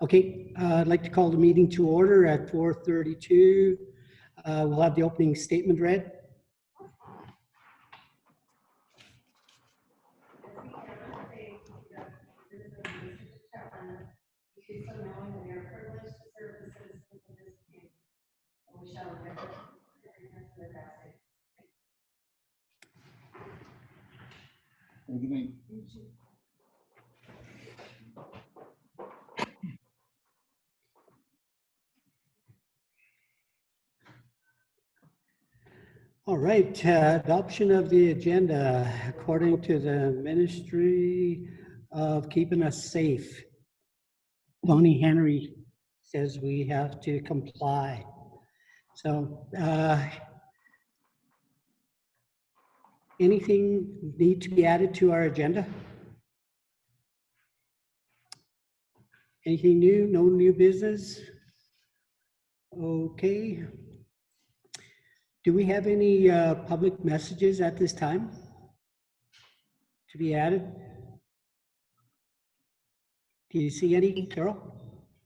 Okay, I'd like to call the meeting to order at 4:32. We'll have the opening statement read. Good evening. All right, adoption of the agenda according to the Ministry of Keeping Us Safe. Bonnie Henry says we have to comply. So anything need to be added to our agenda? Anything new? No new business? Okay. Do we have any public messages at this time to be added? Do you see any, Carol?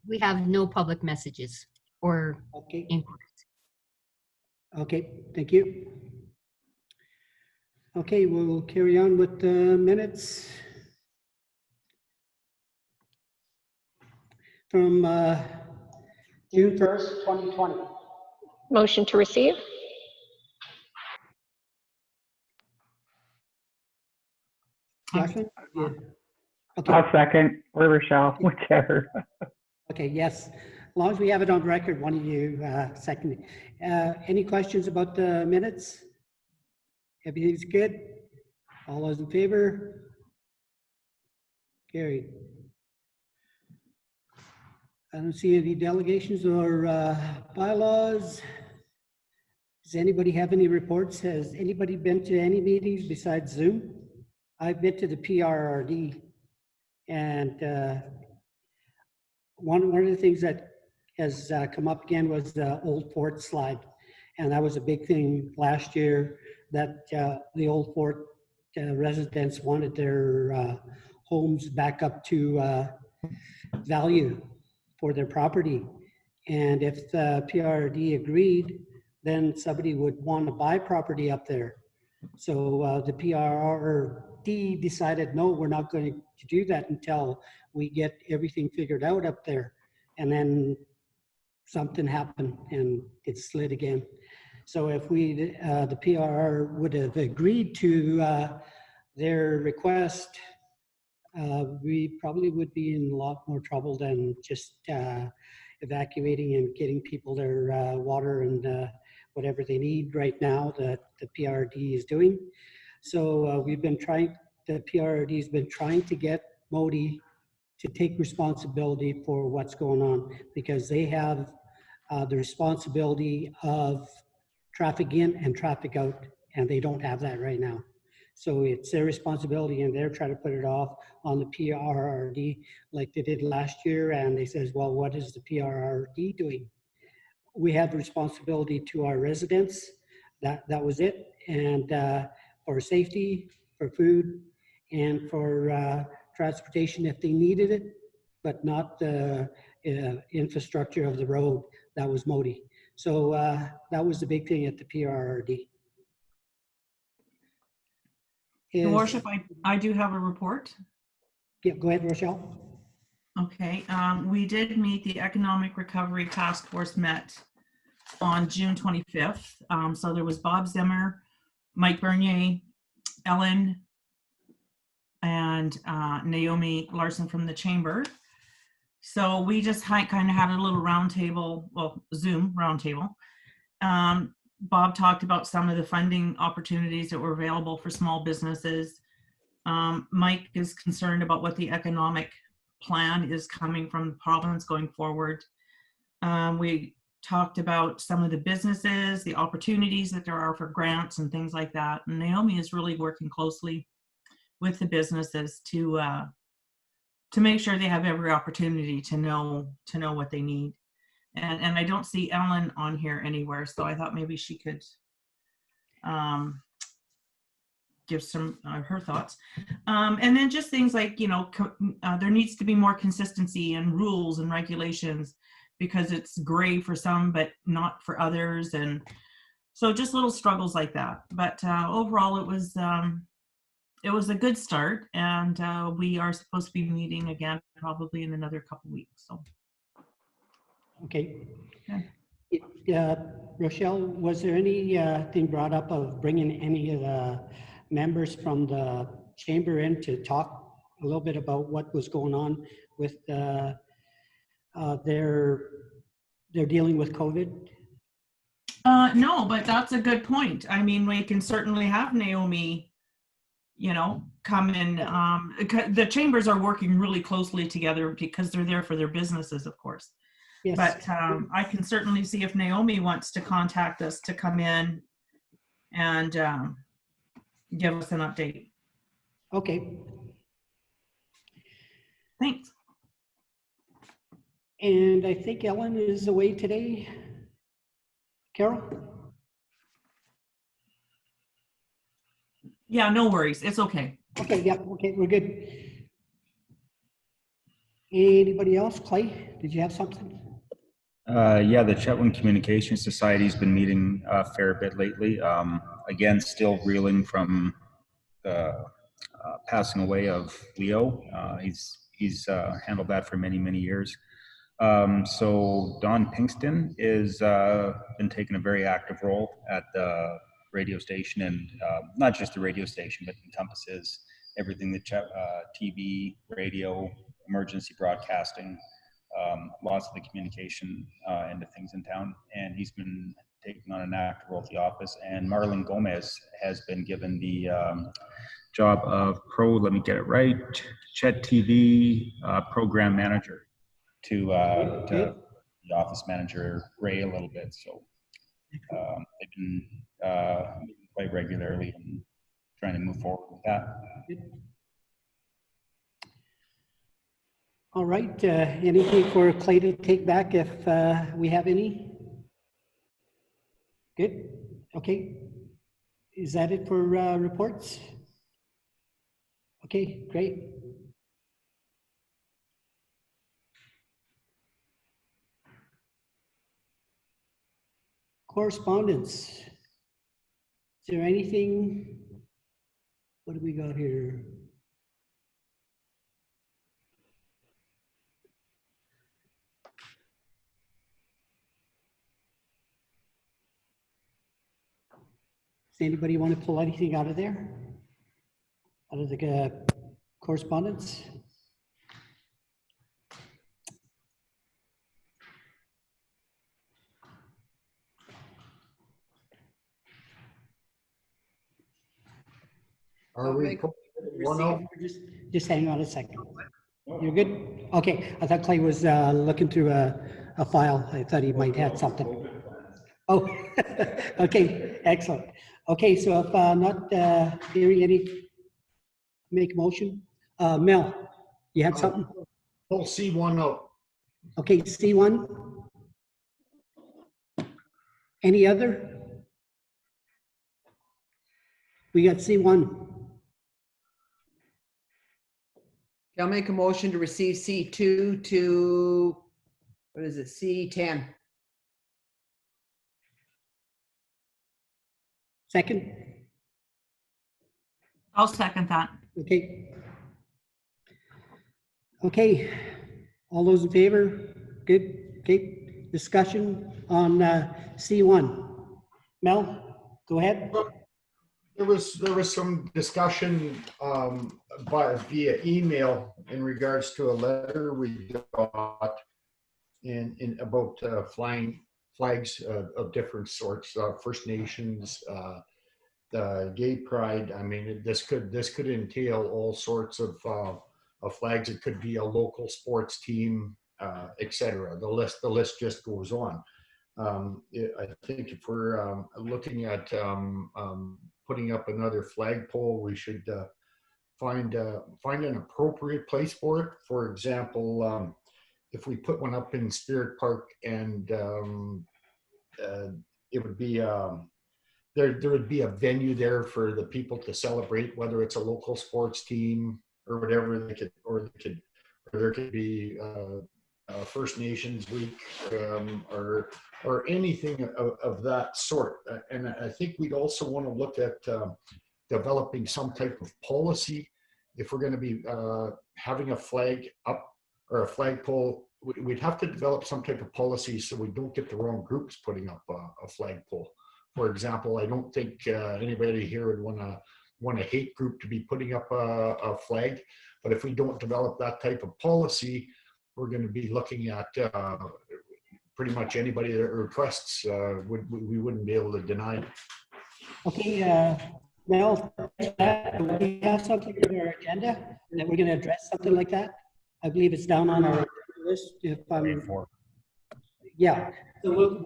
We have no public messages or Okay. inquiries. Okay, thank you. Okay, we'll carry on with the minutes from June 1st, 2020. Motion to receive? Jocelyn? Yeah. Okay. I'll second, or Rochelle, whichever. Okay, yes. As long as we have it on record, one of you second. Any questions about the minutes? Everything's good? All those in favor? Carried. I don't see any delegations or bylaws. Does anybody have any reports? Has anybody been to any meetings besides Zoom? I've been to the PRRD, and one of the things that has come up again was the Old Fort slide, and that was a big thing last year, that the Old Fort residents wanted their homes back up to value for their property. And if the PRRD agreed, then somebody would want to buy property up there. So the PRRD decided, no, we're not going to do that until we get everything figured out up there. And then something happened and it slid again. So if we, the PRR would have agreed to their request, we probably would be in a lot more trouble than just evacuating and getting people their water and whatever they need right now that the PRD is doing. So we've been trying, the PRD has been trying to get Modi to take responsibility for what's going on, because they have the responsibility of traffic in and traffic out, and they don't have that right now. So it's their responsibility, and they're trying to put it off on the PRRD like they did last year. And they says, well, what is the PRRD doing? We have responsibility to our residents. That was it. And for safety, for food, and for transportation if they needed it, but not the infrastructure of the road. That was Modi. So that was the big thing at the PRRD. Your Worship, I do have a report. Yeah, go ahead, Rochelle. Okay, we did meet, the Economic Recovery Task Force met on June 25th. So there was Bob Zimmer, Mike Bernier, Ellen, and Naomi Larson from the Chamber. So we just kind of had a little roundtable, well, Zoom roundtable. Bob talked about some of the funding opportunities that were available for small businesses. Mike is concerned about what the economic plan is coming from the province going forward. We talked about some of the businesses, the opportunities that there are for grants and things like that. And Naomi is really working closely with the businesses to make sure they have every opportunity to know what they need. And I don't see Ellen on here anywhere, so I thought maybe she could give some her thoughts. And then just things like, there needs to be more consistency and rules and regulations because it's gray for some, but not for others. And so just little struggles like that. But overall, it was a good start. And we are supposed to be meeting again probably in another couple weeks. So. Okay. Yeah. Rochelle, was there anything brought up of bringing any of the members from the chamber in to talk a little bit about what was going on with their dealing with COVID? No, but that's a good point. I mean, we can certainly have Naomi, come in. The chambers are working really closely together because they're there for their businesses, of course. Yes. But I can certainly see if Naomi wants to contact us to come in and give us an update. Okay. Thanks. And I think Ellen is away today. Carol? Yeah, no worries. It's okay. Okay, yeah, okay, we're good. Anybody else? Clay, did you have something? Yeah, the Chetwynd Communication Society's been meeting a fair bit lately. Again, still reeling from the passing away of Leo. He's handled that for many, many years. So Don Pinkston is been taking a very active role at the radio station, and not just the radio station, but encompasses everything that TV, radio, emergency broadcasting, lots of the communication end of things in town. And he's been taking on an active role at the office. And Marlon Gomez has been given the job of let me get it right, Chet TV program manager to the office manager Ray a little bit. So they've been meeting quite regularly and trying to move forward with that. All right, anything for Clay to take back if we have any? Good, okay. Is that it for reports? Okay, great. Correspondence. Is there anything? What do we got here? Does anybody want to pull anything out of there? Out of the correspondence? Are we one out? Just hang on a second. You're good? Okay, I thought Clay was looking through a file. I thought he might have something. Oh, okay, excellent. Okay, so if not hearing any, make a motion. Mel, you had something? Pull C1 out. Okay, C1. Any other? We got C1. I'll make a motion to receive C2 to, what is it, C10. Second? I'll second that. Okay. Okay, all those in favor? Good, okay. Discussion on C1. Mel, go ahead. There was some discussion via email in regards to a letter we got in about flying flags of different sorts, First Nations, the gay pride. I mean, this could entail all sorts of flags. It could be a local sports team, etc. The list just goes on. I think if we're looking at putting up another flagpole, we should find an appropriate place for it. For example, if we put one up in Spirit Park, and it would be there would be a venue there for the people to celebrate, whether it's a local sports team or whatever. Or there could be First Nations Week, or anything of that sort. And I think we'd also want to look at developing some type of policy if we're going to be having a flag up or a flagpole. We'd have to develop some type of policy so we don't get the wrong groups putting up a flagpole. For example, I don't think anybody here would want a hate group to be putting up a flag. But if we don't develop that type of policy, we're going to be looking at pretty much anybody that requests. We wouldn't be able to deny it. Okay, Mel, we have something on our agenda that we're going to address something like that. I believe it's down on our list. If I'm, yeah, so we'll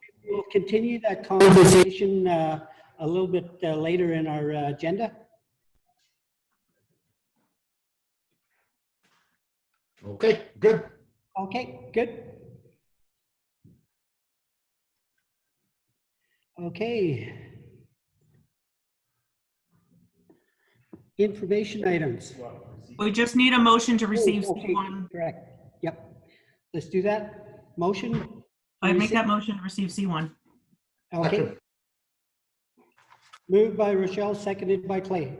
continue that conversation a little bit later in our agenda. Okay, good. Okay, good. Okay. Information items. We just need a motion to receive Oh, okay, C1. correct. Yep. Let's do that. Motion. I make that motion to receive C1. Okay. Moved by Rochelle, seconded by Clay.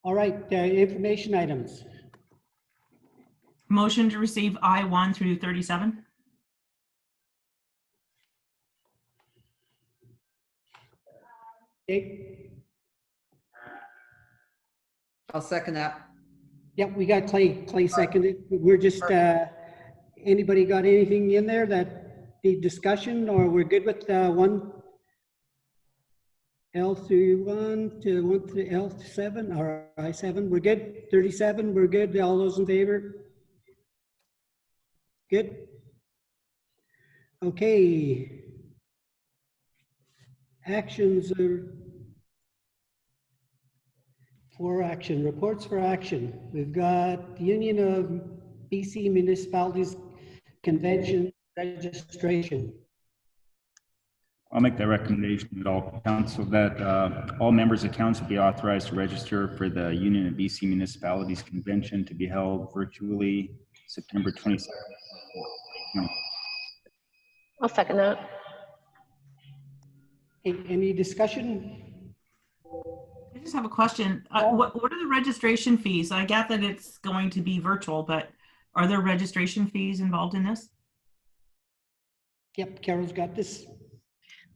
All right, information items. Motion to receive I1 through 37. Okay. I'll second that. Yep, we got Clay seconded. We're just, anybody got anything in there that need discussion, or we're good with one L through 1 to L to 7 or I7? We're good. 37, we're good. All those in favor? Good. Okay. Actions for action, reports for action. We've got the Union of BC Municipalities Convention registration. I'll make that recommendation that all members of council be authorized to register for the Union of BC Municipalities Convention to be held virtually September 22nd. I'll second that. Any discussion? I just have a question. What are the registration fees? I get that it's going to be virtual, but are there registration fees involved in this? Yep, Carol's got this.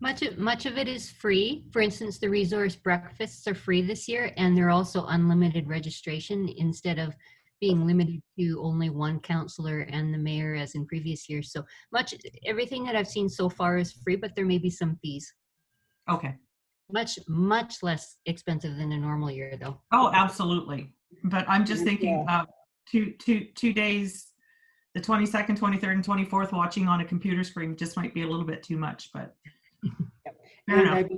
Much of it is free. For instance, the resource breakfasts are free this year, and they're also unlimited registration instead of being limited to only one councillor and the mayor as in previous years. So everything that I've seen so far is free, but there may be some fees. Okay. Much less expensive than a normal year, though. Oh, absolutely. But I'm just thinking of two days, the 22nd, 23rd, and 24th, watching on a computer screen just might be a little bit too much, but fair enough.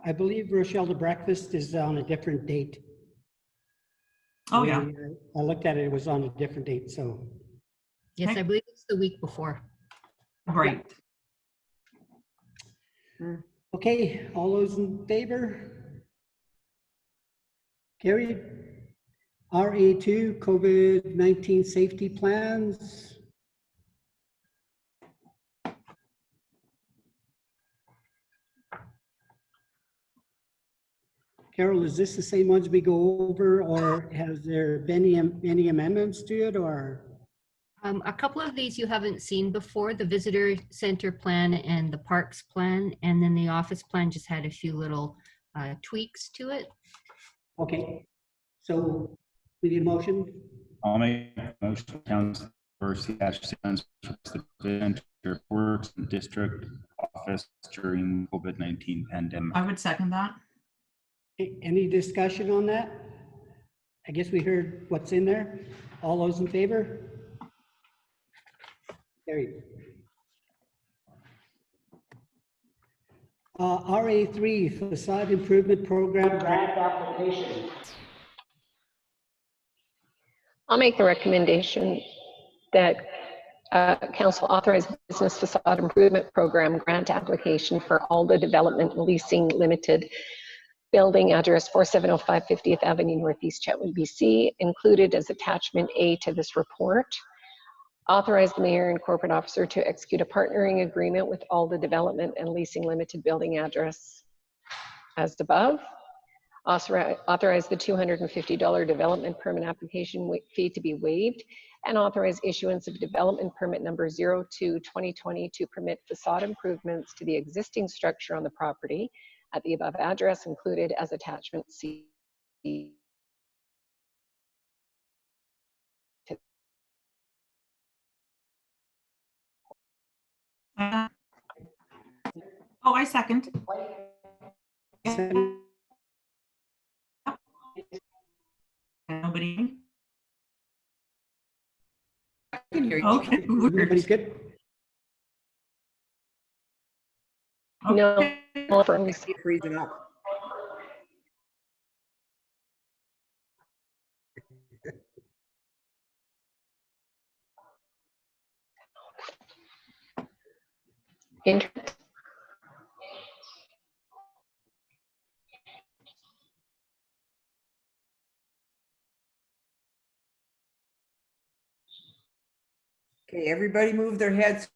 I believe Rochelle, the breakfast is on a different date. Oh, yeah. I looked at it, it was on a different date, so. Yes, Okay. I believe it's the week before. Right. Okay, all those in favor? Carried. RA2, COVID-19 safety plans. Carol, is this the same ones we go over, or has there been any amendments to it, or? A couple of these you haven't seen before, the visitor center plan and the parks plan, and then the office plan just had a few little tweaks to it. Okay, so we need a motion. I'll make a motion to council for the center works in the district office during COVID-19 pandemic. I would second that. Any discussion on that? I guess we heard what's in there. All those in favor? Carried. RA3 facade improvement program grant application. I'll make the recommendation that Council authorize business facade improvement program grant application for Alda Development Leasing Limited, building address 4705 50th Avenue Northeast, Chetwynd, BC, included as attachment A to this report. Authorize the mayor and corporate officer to execute a partnering agreement with Alda Development and Leasing Limited, building address as above. Authorize the $250 development permit application fee to be waived, and authorize issuance of development permit number 02-2020 to permit facade improvements to the existing structure on the property at the above address, included as attachment C. Oh, I second. Nobody? I can hear you. Okay. Everybody's good? No, Okay. Freezing up. internet. Okay, everybody move their heads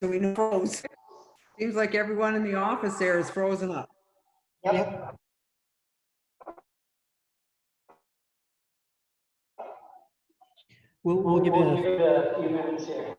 so we know froze. Seems like everyone in the office there is frozen up. Yep. We'll give it a few minutes here.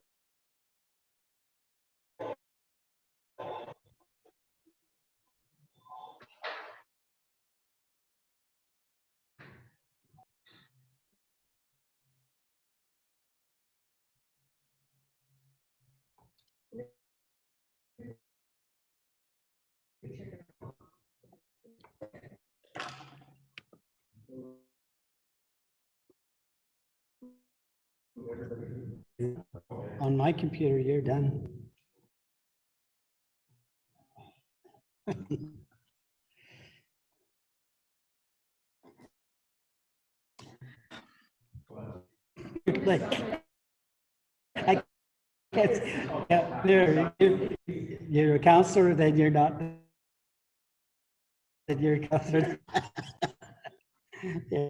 On my computer, you're done. Like, I guess, yeah, you're a counselor, then you're not. Then you're a counselor. Yeah.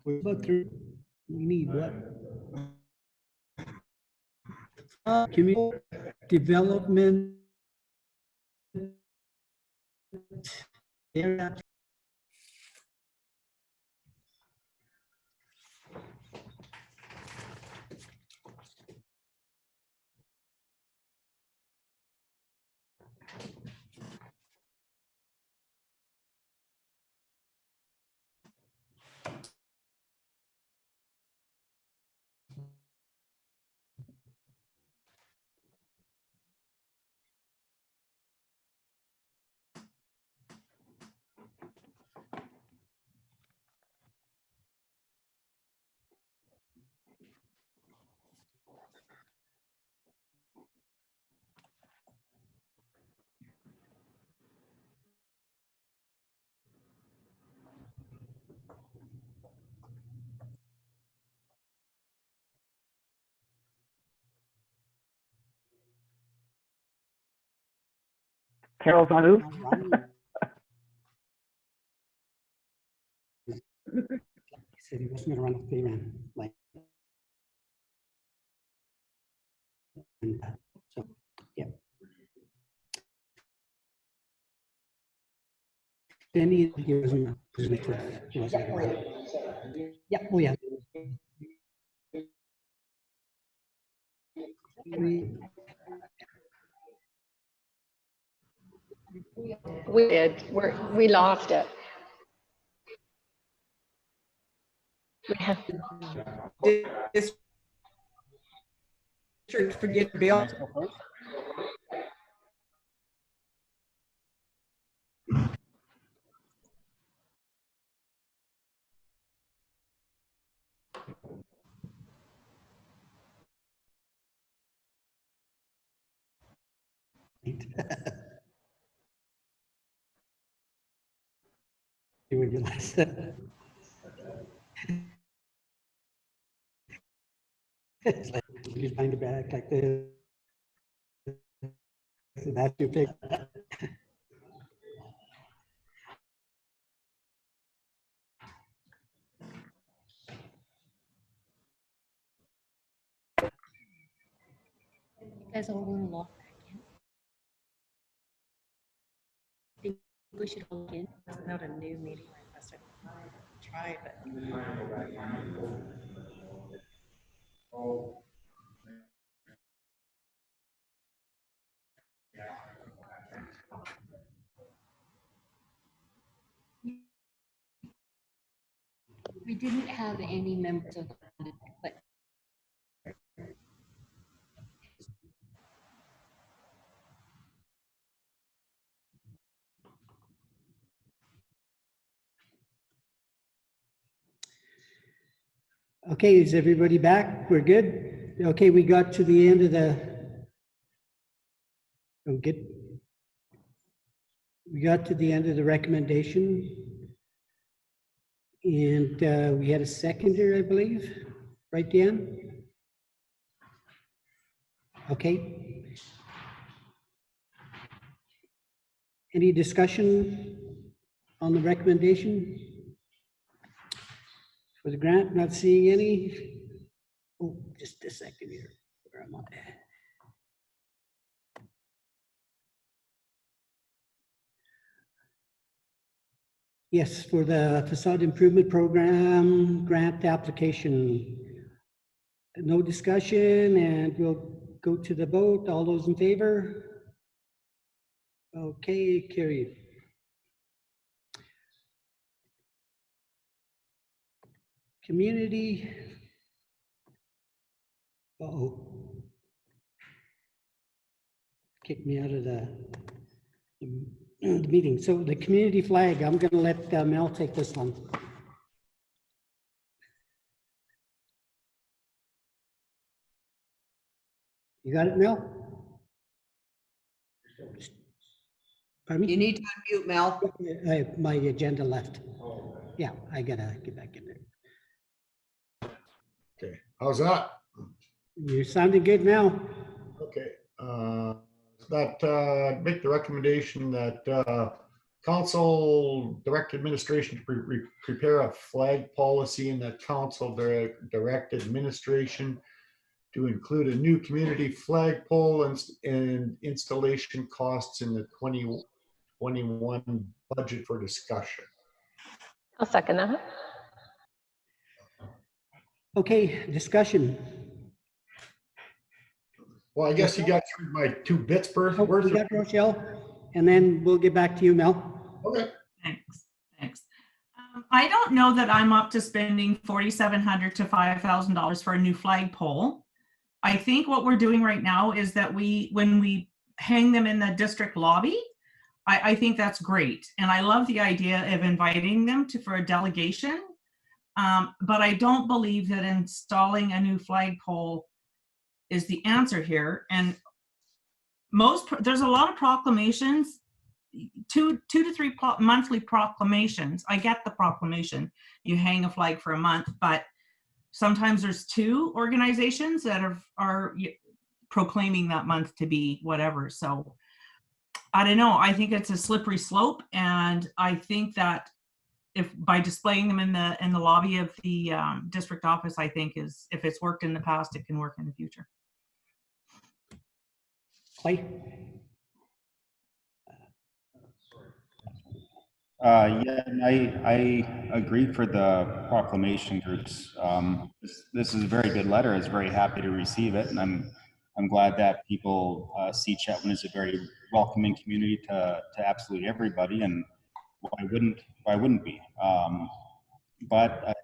We're about through. We need what? Community development. Area. Carol's on who? He said he wasn't gonna run a free run, like. And, so, yeah. Then he wasn't, he wasn't gonna run. Yeah, oh yeah. We did. We lost it. We have, District forget Bill. You realize that? It's like he's behind the back like this. And that's your pick. You guys all want to log back in? Think we should log in? It's not a new meeting request. I tried, but We didn't have any members of the public, but Okay, is everybody back? We're good? Okay, we got to the end of the, oh, good. We got to the end of the recommendation. And we had a seconder, I believe, right, Dan? Okay. Any discussion on the recommendation? For the grant, not seeing any. Oh, just a second here. Where am I? Yes, for the facade improvement program grant application. No discussion, and we'll go to the vote. All those in favor? Okay, carried. Community. Uh-oh. Kicked me out of the meeting. So the community flag, I'm going to let Mel take this one. You got it, Mel? Pardon me? You need to unmute, Mel. My agenda left. Yeah, I gotta get back in there. Okay, how's that? You're sounding good now. Okay, make the recommendation that council direct administration to prepare a flag policy, and that council direct administration to include a new community flagpole and installation costs in the 2021 budget for discussion. I'll second that. Okay, discussion. Well, I guess you got through my 2 bits Oh, worth. we got Rochelle, and then we'll get back to you, Mel. Okay. Thanks. I don't know that I'm up to spending $4,700 to $5,000 for a new flagpole. I think what we're doing right now is that when we hang them in the district lobby, I think that's great. And I love the idea of inviting them for a delegation. But I don't believe that installing a new flagpole is the answer here. And there's a lot of proclamations, two to three monthly proclamations. I get the proclamation. You hang a flag for a month, but sometimes there's 2 organizations that are proclaiming that month to be whatever. So I don't know. I think it's a slippery slope, and I think that if by displaying them in the lobby of the district office, I think if it's worked in the past, it can work in the future. Clay? Yeah, and I agree for the proclamation groups. This is a very good letter. I was very happy to receive it, and I'm glad that people see Chetwynd as a very welcoming community to absolutely everybody, and why wouldn't be? But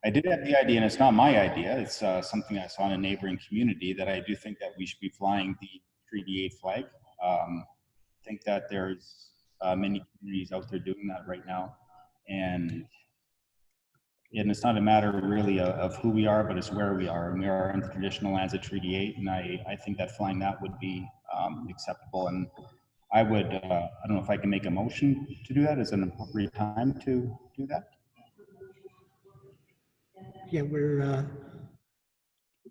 I did have the idea, and it's not my idea. It's something I saw in a neighboring community, that I do think that we should be flying the Treaty 8 flag. I think that there's many communities out there doing that right now, and and it's not a matter really of who we are, but it's where we are. And we are on the traditional lands of Treaty 8, and I think that flying that would be acceptable. And I would, I don't know if I can make a motion to do that. Is it an appropriate time to do that? Yeah,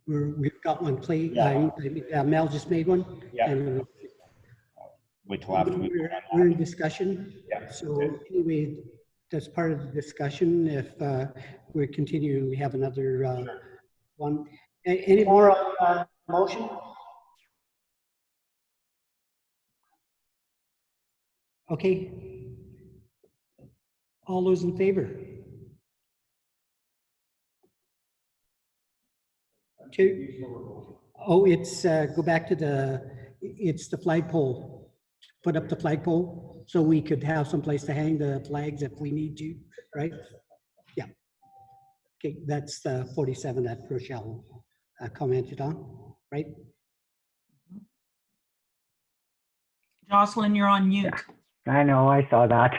we've got one play. Yeah. Mel just made one. Yeah. And Wait till after we vote on we're in that. discussion. Yeah. So anyway, that's part of the discussion. If we continue, we have another one. Any more on motion? Okay. All those in favor? Two. Oh, it's go back to it's the flagpole. Put up the flagpole so we could have some place to hang the flags if we need to, right? Yeah. Okay, that's the 47 that Rochelle commented on, right? Jocelyn, you're on mute. I know, I saw that.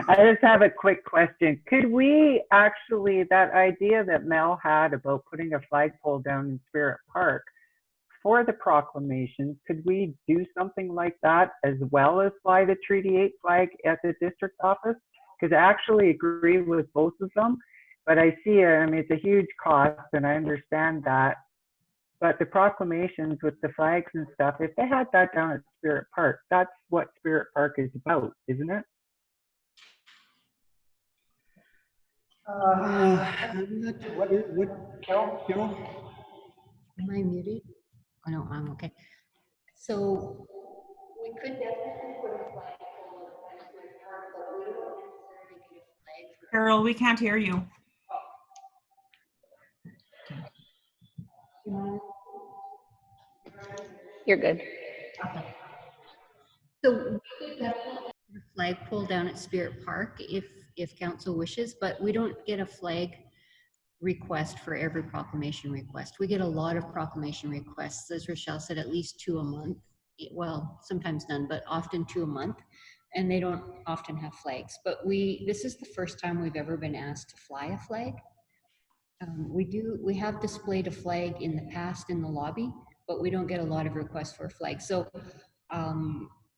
I just have a quick question. Could we actually, that idea that Mel had about putting a flagpole down in Spirit Park for the proclamations, could we do something like that as well as fly the Treaty 8 flag at the district office? Because I actually agree with both of them, but I see, I mean, it's a huge cost and I understand that. But the proclamations with the flags and stuff, if they had that down at Spirit Park, that's what Spirit Park is about, isn't it? Carol? Am I muted? Oh, no, I'm okay. So we could definitely put a flag on the Spirit Park, but we don't necessarily get a flag for. Carol, we can't hear you. You're good. So we could definitely put a flagpole down at Spirit Park if council wishes, but we don't get a flag request for every proclamation request. We get a lot of proclamation requests, as Rochelle said, at least 2 a month. Well, sometimes none, but often 2 a month, and they don't often have flags. But this is the first time we've ever been asked to fly a flag. We have displayed a flag in the past in the lobby, but we don't get a lot of requests for a flag. So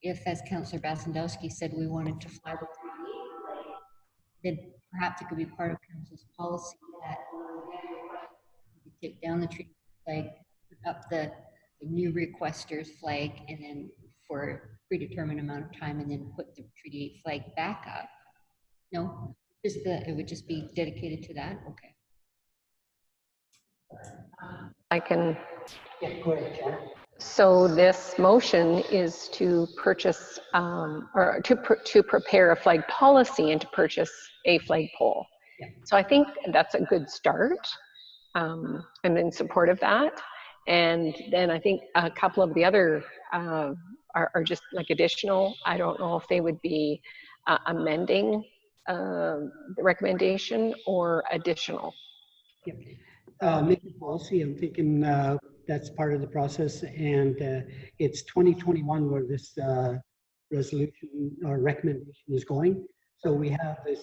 if, as Councillor Basendowski said, we wanted to fly the flag, then perhaps it could be part of council's policy that we take down the treaty flag, put up the new requester's flag, and then for a predetermined amount of time, and then put the Treaty 8 flag back up. No, it would just be dedicated to that. Okay. I can. Yeah, go ahead, John. So this motion is to purchase or to prepare a flag policy and to purchase a flagpole. Yeah. So I think that's a good start. I'm in support of that. And then I think a couple of the other are just like additional. I don't know if they would be amending the recommendation or additional. Yep. Making policy, I'm thinking that's part of the process, and it's 2021 where this resolution or recommendation is going. So we have this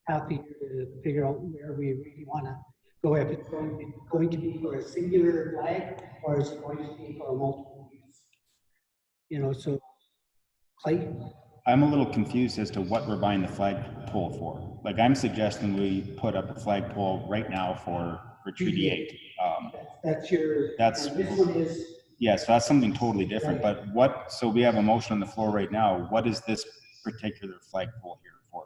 half a year to figure out where we really want to go, if it's going to be for a singular flag or is it going to be for a multiple use? You know, so Clay? I'm a little confused as to what we're buying the flagpole for. Like, I'm suggesting we put up a flagpole right now for Treaty 8. That's this one is. Yeah, so that's something totally different. Right. But so we have a motion on the floor right now. What is this particular flagpole here for?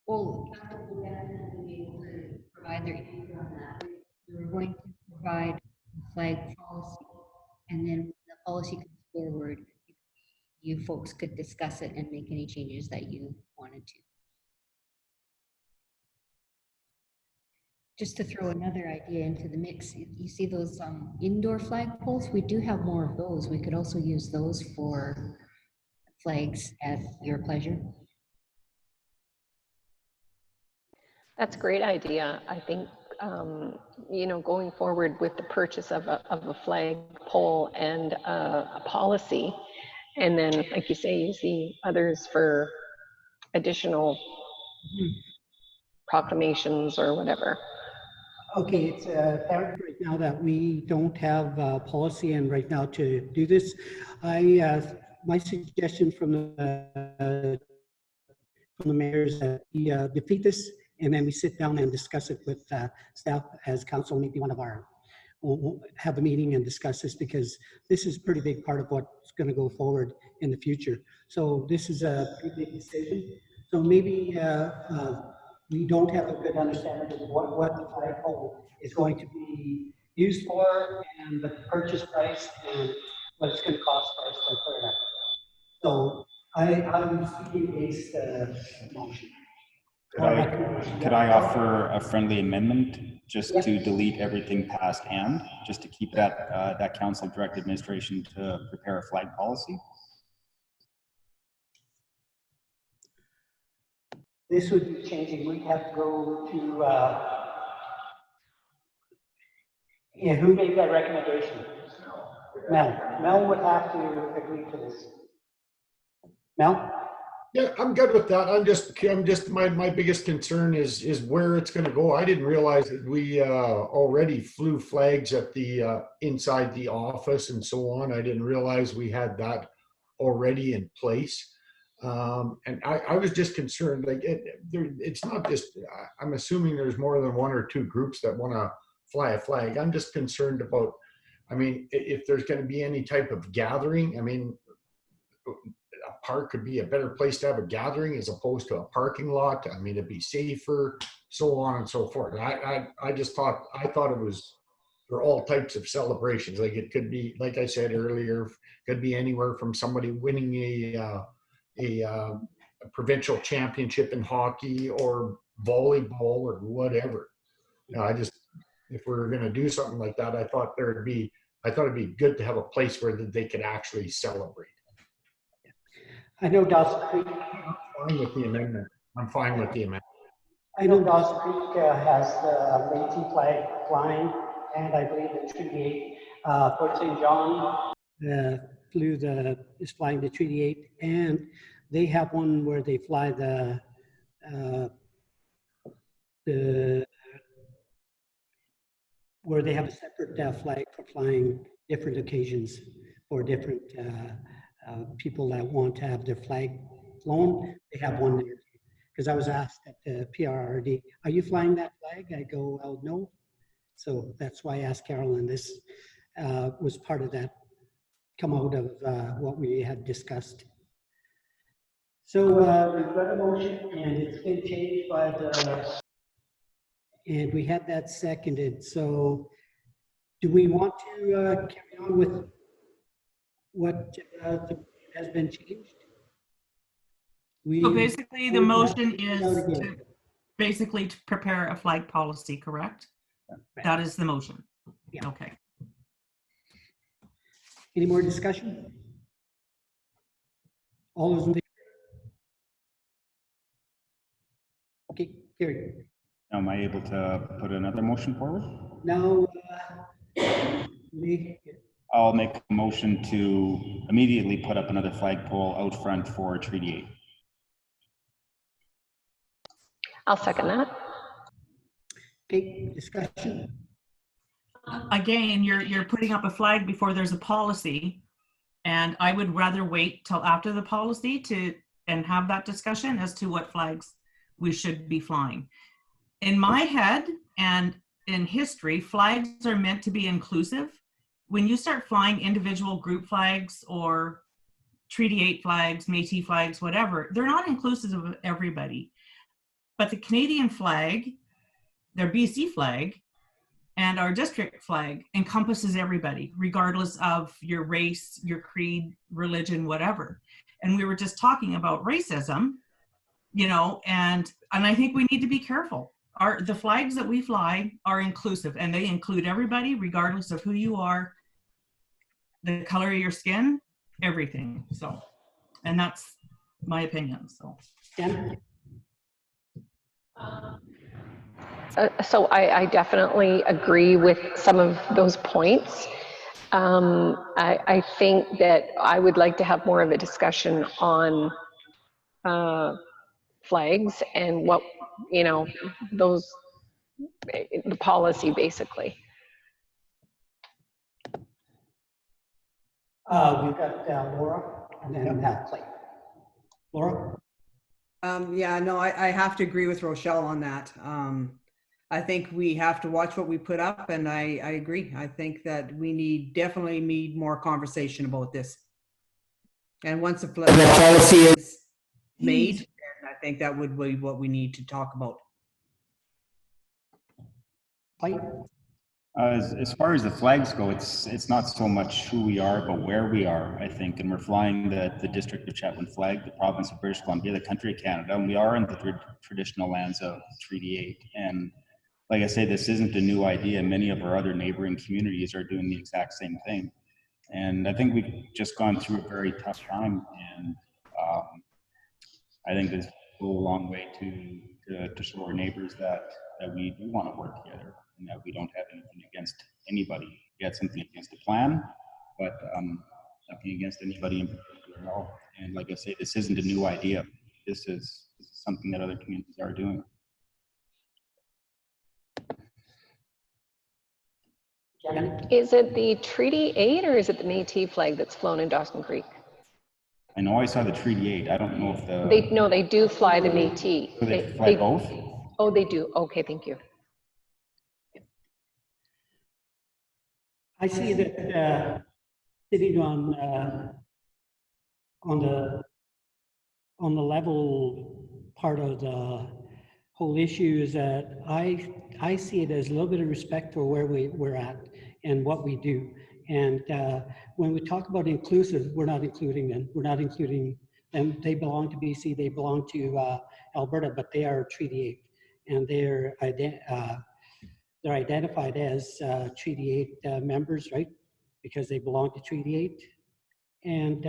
Well, council will definitely be able to provide their input on that. We're going to provide a flag policy, and then when the policy comes forward, you folks could discuss it and make any changes that you wanted to. Just to throw another idea into the mix, you see those indoor flagpoles? We do have more of those. We could also use those for flags at your pleasure. That's a great idea. I think, you know, going forward with the purchase of a flag pole and a policy, and then, like you say, use the others for additional proclamations or whatever. Okay, it's apparent right now that we don't have policy and right now to do this. My suggestion from the mayor is that we defeat this and then we sit down and discuss it with staff as council, maybe one of our, we'll have a meeting and discuss this because this is a pretty big part of what's going to go forward in the future. So this is a pretty big decision. So maybe we don't have a good understanding of what the flagpole is going to be used for and the purchase price and what it's going to cost for us to clear that. So I'm speaking against the motion. Could I offer a friendly amendment just to delete everything past and, just to keep that council direct administration to prepare a flag policy? This would be changing. We'd have to go to, yeah, who made that recommendation? Mel. Mel would have to agree to this. Mel? Yeah, I'm good with that. I'm just my biggest concern is where it's going to go. I didn't realize that we already flew flags at the inside the office and so on. I didn't realize we had that already in place. And I was just concerned, like it's not just, I'm assuming there's more than one or two groups that want to fly a flag. I'm just concerned about, I mean, if there's going to be any type of gathering, I mean, a park could be a better place to have a gathering as opposed to a parking lot. I mean, it'd be safer, so on and so forth. I thought it was for all types of celebrations. Like it could be, like I said earlier, could be anywhere from somebody winning a provincial championship in hockey or volleyball or whatever. You know, if we were going to do something like that, I thought it'd be good to have a place where they could actually celebrate. I know Dawson Creek. I'm fine with the amendment. I'm fine with the amendment. I know Dawson Creek has the Métis flag flying, and I believe the Treaty 8, Fort St. John is flying the Treaty 8, and they have one where they fly where they have a separate flag for flying different occasions for different people that want to have their flag flown. They have one there. Because I was asked at the PRRD, are you flying that flag? I go, well, no. So that's why I asked Carolyn. This was part of that, come out of what we had discussed. So we've got a motion and it's been changed by and we had that seconded. So do we want to carry on with what has been changed? So basically the motion is to prepare a flag policy, correct? Right. That is the motion. Yeah. Okay. Any more discussion? All those in favor? Okay, carried. Am I able to put another motion forward? Now, I'll make a motion to immediately put up another flagpole out front for Treaty 8. I'll second that. okay, discussion. Again, you're putting up a flag before there's a policy, and I would rather wait till after the policy and have that discussion as to what flags we should be flying. In my head and in history, flags are meant to be inclusive. When you start flying individual group flags or Treaty 8 flags, Métis flags, whatever, they're not inclusive of everybody. But the Canadian flag, their BC flag, and our district flag encompasses everybody, regardless of your race, your creed, religion, whatever. And we were just talking about racism, you know, and I think we need to be careful. The flags that we fly are inclusive, and they include everybody, regardless of who you are, the color of your skin, everything. So, and that's my opinion. So. Dan? So I definitely agree with some of those points. I think that I would like to have more of a discussion on flags and what you know, those, the policy basically. We've got Laura and then Clay. Laura? Yeah, no, I have to agree with Rochelle on that. I think we have to watch what we put up, and I agree. I think that we definitely need more conversation about this. And once the policy is made, then I think that would be what we need to talk about. Clay? As far as the flags go, it's not so much who we are, but where we are, I think. And we're flying the District of Chetwynd flag, the province of British Columbia, the country of Canada, and we are in the traditional lands of Treaty 8. And like I say, this isn't a new idea. Many of our other neighboring communities are doing the exact same thing. And I think we've just gone through a very tough time. And I think this will go a long way to show our neighbors that we do want to work together and that we don't have anything against anybody. We have something against the plan, but nothing against anybody in particular at all. And like I say, this isn't a new idea. This is something that other communities are doing. Is it the Treaty 8 or is it the Métis flag that's flown in Dawson Creek? I know I saw the Treaty 8. I don't know if the... No, they do fly the Métis. So they fly both? Oh, they do. Okay, thank you. I see that sitting on the level part of the whole issue is that I see it as a little bit of respect for where we're at and what we do. And when we talk about inclusive, we're not including them. We're not including them. They belong to BC. They belong to Alberta, but they are Treaty 8, and they're identified as Treaty 8 members, right? Because they belong to Treaty 8. And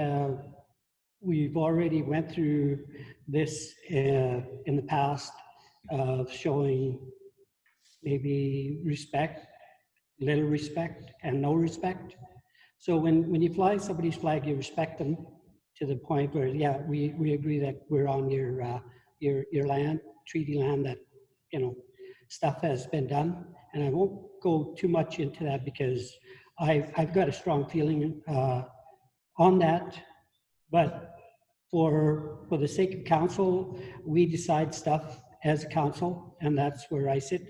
we've already went through this in the past of showing maybe respect, little respect, and no respect. So when you fly somebody's flag, you respect them to the point where, yeah, we agree that we're on your land, treaty land, that, you know, stuff has been done. And I won't go too much into that because I've got a strong feeling on that. But for the sake of council, we decide stuff as a council, and that's where I sit.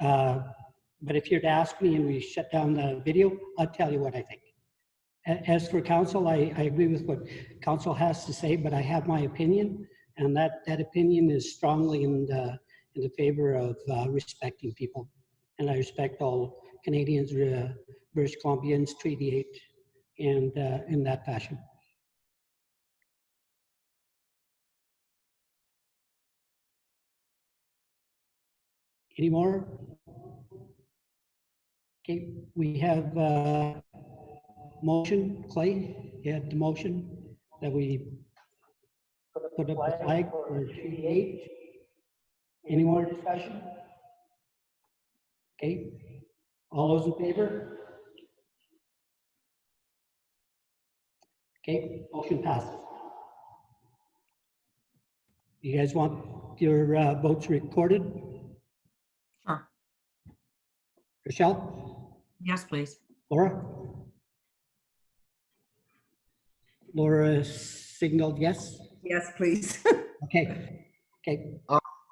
But if you're to ask me and we shut down the video, I'll tell you what I think. As for council, I agree with what council has to say, but I have my opinion, and that opinion is strongly in the favor of respecting people. And I respect all Canadians, British Columbians, Treaty 8, and in that fashion. Any more? Okay, we have motion. Clay, you had the motion that we put up the flag for Treaty 8. Any more discussion? Okay, all those in favor? Okay, motion passes. You guys want your votes recorded? Sure. Rochelle? Yes, please. Laura? Laura signaled yes? Yes, please. Okay, okay.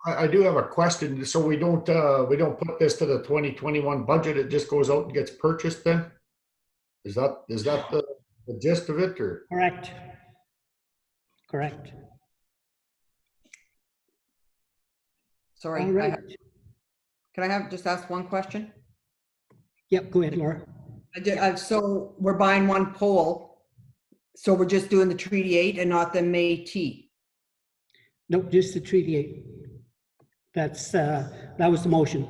I do have a question. So we don't put this to the 2021 budget. It just goes out and gets purchased then? Is that the gist of it, or? Correct. Correct. Sorry. All right. Can I just ask one question? Yep, go ahead, Laura. So we're buying one pole. So we're just doing the Treaty 8 and not the Métis? Nope, just the Treaty 8. That's that was the motion.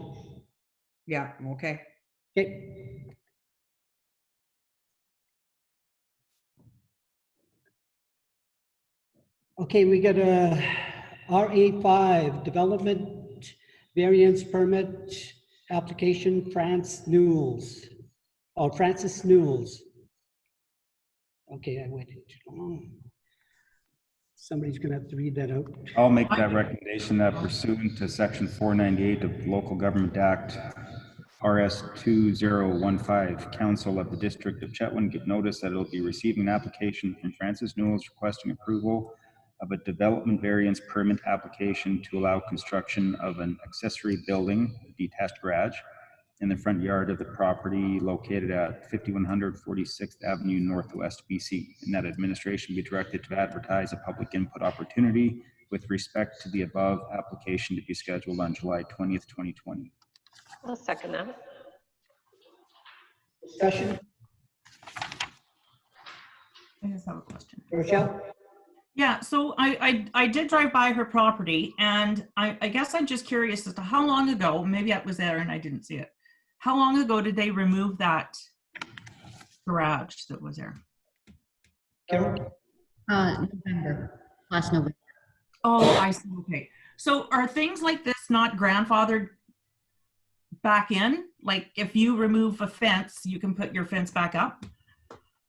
Yeah, okay. Okay. Okay, we got a RA5 development variance permit application, Francis Newells. Okay, I waited too long. Somebody's gonna have to read that out. I'll make that recommendation that pursuant to section 498 of the Local Government Act, RS 2015, Council of the District of Chetwynd give notice that it will be receiving an application from Francis Newells requesting approval of a development variance permit application to allow construction of an accessory building, detached garage, in the front yard of the property located at 5100 46th Avenue Northwest, BC, and that administration be directed to advertise a public input opportunity with respect to the above application to be scheduled on July 20th, 2020. I'll second that. Discussion, I just have a question. Rochelle? Yeah, so I did drive by her property, and I guess I'm just curious as to how long ago, maybe I was there and I didn't see it. How long ago did they remove that garage that was there? Carol? November, last November. Oh, I see, okay. So are things like this not grandfathered back in? Like if you remove a fence, you can put your fence back up?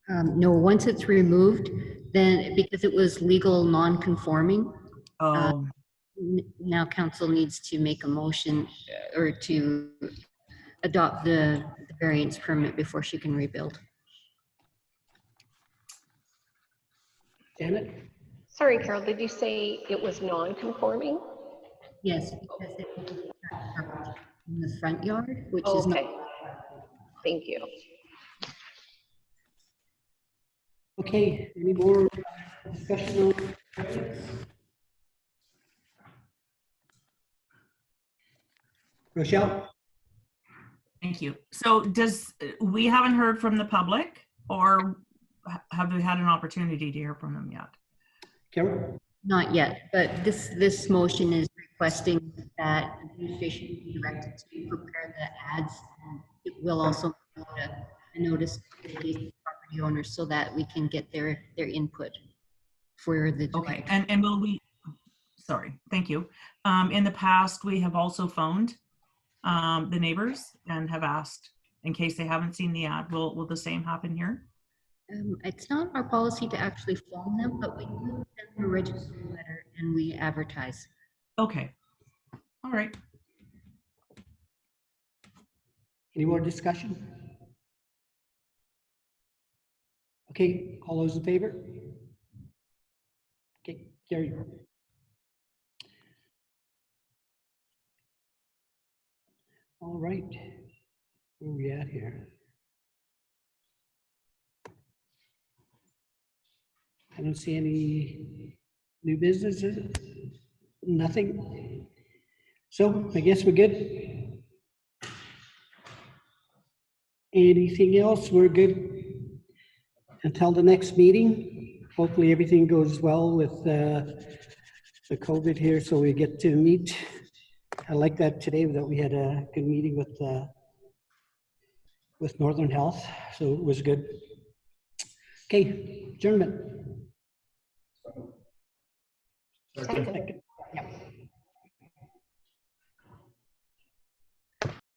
No, once it's removed, then because it was legal non-conforming, Oh, now council needs to make a motion or to adopt the variance permit before she can rebuild. Janet? Sorry, Carol, did you say it was non-conforming? Yes, because it was in the front yard, which is not. Okay, thank you. Okay, any more discussion on? Rochelle? thank you. So we haven't heard from the public, or have we had an opportunity to hear from them yet? Carol? Not yet, but this motion is requesting that administration be directed to prepare the ads. And it will also put a notice to the property owners so that we can get their input for the. Okay, and will we, sorry, thank you. In the past, we have also phoned the neighbors and have asked, in case they haven't seen the ad, will the same happen here? It's not our policy to actually phone them, but we do send them a registry letter and we advertise. Okay, all right. Any more discussion? Okay, all those in favor? Okay, carried. All right, where are we at here? I don't see any new businesses, nothing. So I guess we're good. Anything else? We're good until the next meeting. Hopefully everything goes well with the COVID here, so we get to meet. I like that today that we had a good meeting with Northern Health, so it was good. Okay, adjournment. Second. Second.